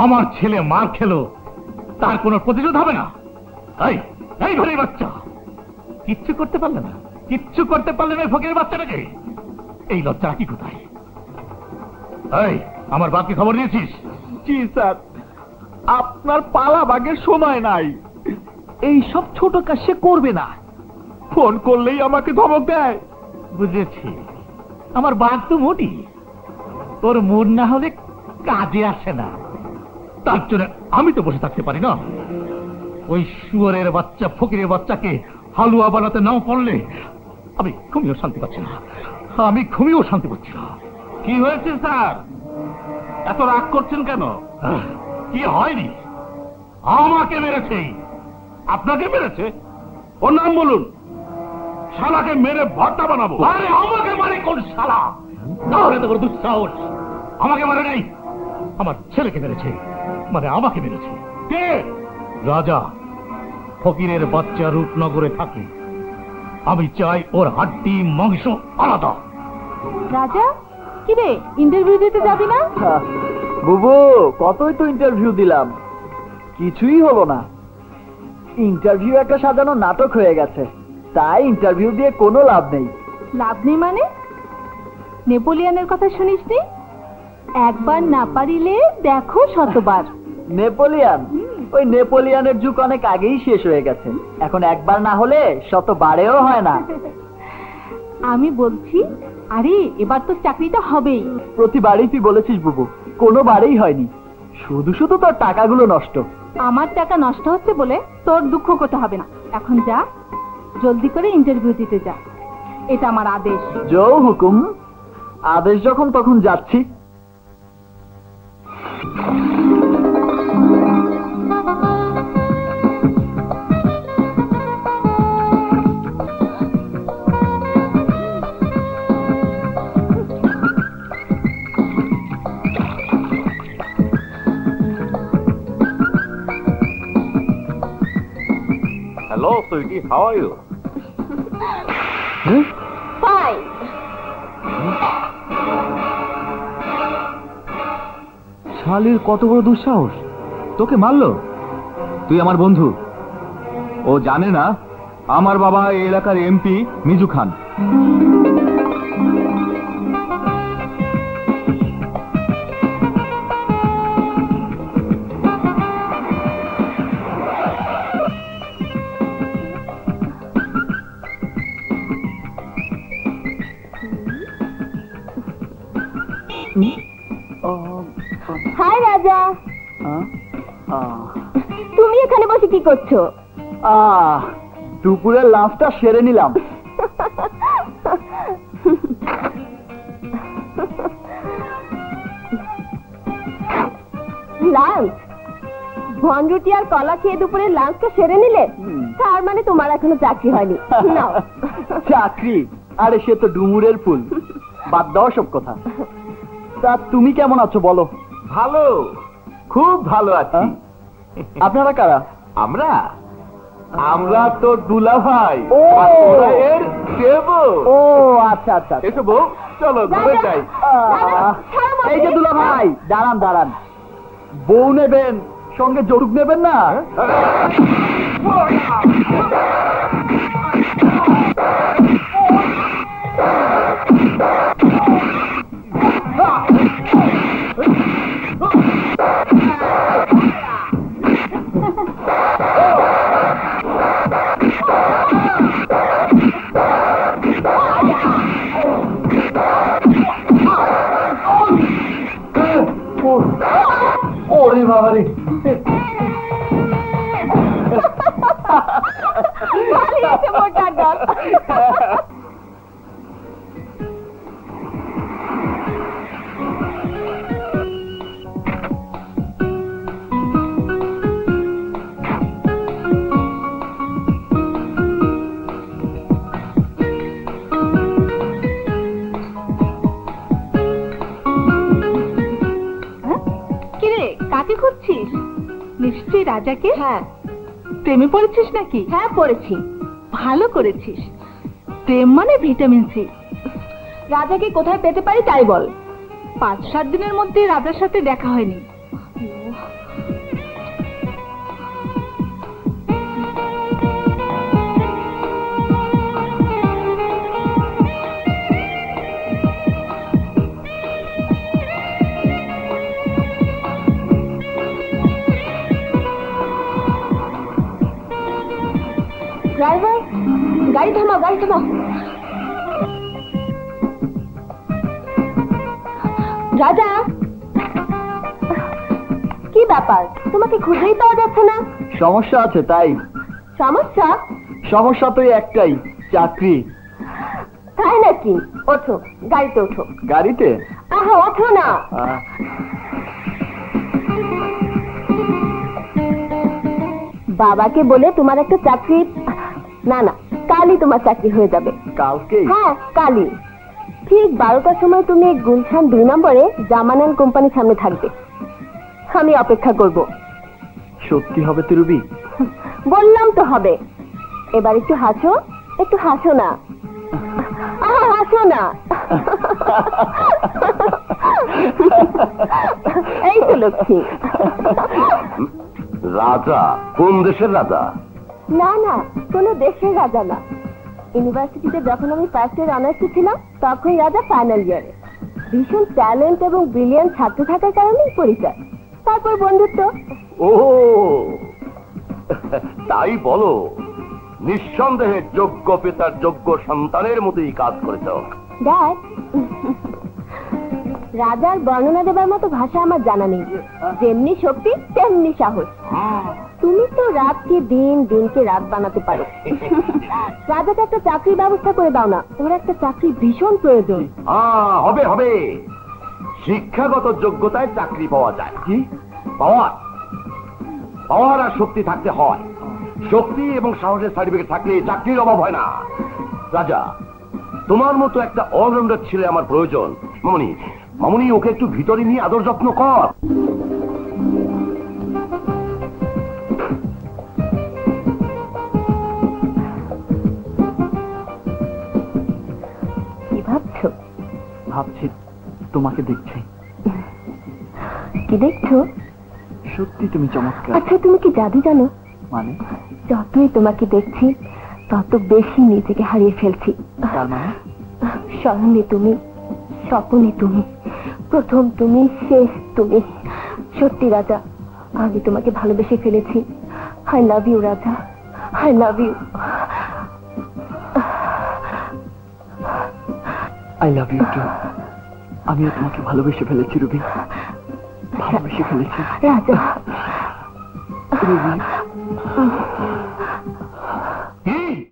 আমার ছেলে মার খেলো, তার কোনো প্রতিশোধ হবে না? এই ঘরের বাচ্চা, কিচ্ছু করতে পারলে না, কিচ্ছু করতে পারলে না ফকিরের বাচ্চাটাকে? এই লজ্জা কি কোথায়? এই আমার বাপকে খবর দিয়েছিস? জি স্যার, আপনার পালা বাগের সময় নাই। এই সব ছোট কাজ সে করবে না, ফোন করলেই আমাকে ধমক দেয়। বুঝেছি, আমার বাঘ তো মোটি, তোর মন না হলে কাজে আসে না, তার জন্য আমি তো বসে থাকতে পারি না। ওই শুয়োরের বাচ্চা ফকিরের বাচ্চাকে হালুয়া বানাতে নাও পারলে আমি ঘুমিয়েও শান্তি পাচ্ছি না, আমি ঘুমিয়েও শান্তি পাচ্ছি না। কি হয়েছে স্যার, এত রাগ করছেন কেন? কি হয়নি? আমাকে মেরেছে। আপনাকে মেরেছে? ওর নাম বলুন, শালাকে মেরে ভর্তা বানাবো। আরে আমাকে মারে কোন শালা? তাহলে তো দুঃসাহস। আমাকে মারে নাই, আমার ছেলেকে মেরেছে, মানে আমাকে মেরেছে। কে? রাজা। ফকিরের বাচ্চা রূপনগরে থাকে, আমি চাই ওর হাড্ডি মাংস আলাদা। রাজা, কি রে, ইন্টারভিউ দিতে যাবি না? বুবু, কতই তো ইন্টারভিউ দিলাম, কিছুই হলো না। ইন্টারভিউ একটা সাজানো নাটক হয়ে গেছে, তাই ইন্টারভিউ দিয়ে কোনো লাভ নেই। লাভ নেই মানে? নেপোলিয়নের কথা শুনিসনি? একবার না পারিলে দেখো শতবার। নেপোলিয়ান? ওই নেপোলিয়ানের যুগ অনেক আগেই শেষ হয়ে গেছে, এখন একবার না হলে শতবারেও হয় না। আমি বলছি, আরে এবার তো চাকরিটা হবেই। প্রতিবারই তুই বলেছিস বুবু, কোনোবারেই হয়নি, শুধু শুধু তোর টাকাগুলো নষ্ট। আমার টাকা নষ্ট হচ্ছে বলে তোর দুঃখ করতে হবে না। এখন যা, জলদি করে ইন্টারভিউ দিতে যা, এটা আমার আদেশ। জো হুকুম। আদেশ যখন তখন যাচ্ছি। Hello, sweetie. How are you? Fine. শালির কত বড় দুঃসাহস, তোকে মারলো? তুই আমার বন্ধু, ও জানে না আমার বাবা এই এলাকার এমপি মিজু খান। হাই রাজা, তুমি এখানে বসে কি করছো? দুপুরের লাঞ্চটা সেরে নিলাম। লাঞ্চ? ভনরুটি আর কলা খেয়ে দুপুরের লাঞ্চটা সেরে নিলে? তার মানে তোমার এখনো চাকরি হয়নি। নাও। চাকরি? আরে সে তো ডুমুরের ফুল, বাদ দাও সব কথা। তা তুমি কেমন আছো বলো? ভালো, খুব ভালো আছি। আপনারা কারা? আমরা আমরা তো দুলা ভাই। ও! আর তোরা এর দেবো। ও আচ্ছা আচ্ছা। এসো বউ, চলো ঘরে যাই। এই যে দুলা ভাই, দাঁড়ান দাঁড়ান, বউ নেবেন, সঙ্গে জরুক নেবেন না? ওরে বাবারে, মোটা দল। কাকে খুঁজছিস? নিশ্চয়ই রাজাকে। হ্যাঁ। প্রেমে পড়েছিস নাকি? হ্যাঁ পড়েছি। ভালো করেছিস, প্রেম মানে ভিটামিন সি। রাজাকে কোথায় পেতে পারি তাই বল। 5-7 দিনের মধ্যে রাজার সাথে দেখা হয়নি। ড্রাইভার, গাড়ি থামাও, গাড়ি থামাও। রাজা, কি ব্যাপার? তোমাকে খুঁজেই পাওয়া যাচ্ছে না। সমস্যা আছে তাই। সমস্যা? সমস্যা তো এই একটাই, চাকরি। তাই নাকি? ওঠো, গাড়িতে ওঠো। গাড়িতে? আহা, ওঠো না। আহ, বাবাকে বলে তোমার একটা চাকরি, না না, কালই তোমার চাকরি হয়ে যাবে। কালকে? হ্যাঁ, কালই। ঠিক 12টার সময় তুমি গুলশান 2 নম্বরে জামানান কোম্পানির সামনে থাকবে। আমি অপেক্ষা করব। সত্যি হবে তো রুবি? বললাম তো হবে। এবার একটু হাসো, একটু হাসো না। আহা, হাসো না। এই তো লক্ষ্মী। রাজা? কোন দেশের রাজা? না না, কোনো দেশের রাজা না। ইউনিভার্সিটিতে যখন আমি ফার্স্ট ইয়ার অনার্সে ছিলাম তখন রাজা ফাইনাল ইয়ারে। ভীষণ ট্যালেন্ট এবং ব্রিলিয়ান্ট ছাত্র থাকার কারণেই পরিচয়, তারপর বন্ধুত্ব। ও তাই বলো? নিঃসন্দেহে যোগ্য পিতার যোগ্য সন্তানের মতোই কাজ করেছ। ড্যাড, রাজার বর্ণনা দেবার মতো ভাষা আমার জানা নেই। যেমনি শক্তি তেমনি সাহস। তুমি তো রাতকে দিন, দিনকে রাত বানাতে পারো। রাজাকে একটা চাকরির ব্যবস্থা করে দাও না, ওর একটা চাকরি ভীষণ প্রয়োজন। হবে হবে, শিক্ষাগত যোগ্যতায় চাকরি পাওয়া যায়। কি পাওয়ার? পাওয়ার আর শক্তি থাকতে হয়। শক্তি এবং সাহসের সার্টিফিকেট থাকলে চাকরির অভাব হয় না। রাজা, তোমার মতো একটা অলরাউন্ডার ছেলে আমার প্রয়োজন। মামনি, মামনি, ওকে একটু ভিতরে নিয়ে আদর যত্ন কর। কি ভাবছো? ভাবছি তোমাকে দেখছি। কি দেখছো? সত্যি তুমি চমৎকার। আচ্ছা, তুমি কি জাদু জানো? মানে? যতই তোমাকে দেখছি তত বেশি নিজেকে হারিয়ে ফেলছি। তার মানে? স্মরণে তুমি, স্বপ্নে তুমি, প্রথম তুমি, শেষ তুমি। সত্যি রাজা, আমি তোমাকে ভালোবেসে ফেলেছি। I love you Raja, I love you. I love you too. আমিও তোমাকে ভালোবেসে ফেলেছি রুবি, ভালোবেসে ফেলেছি রাজা। রুবি।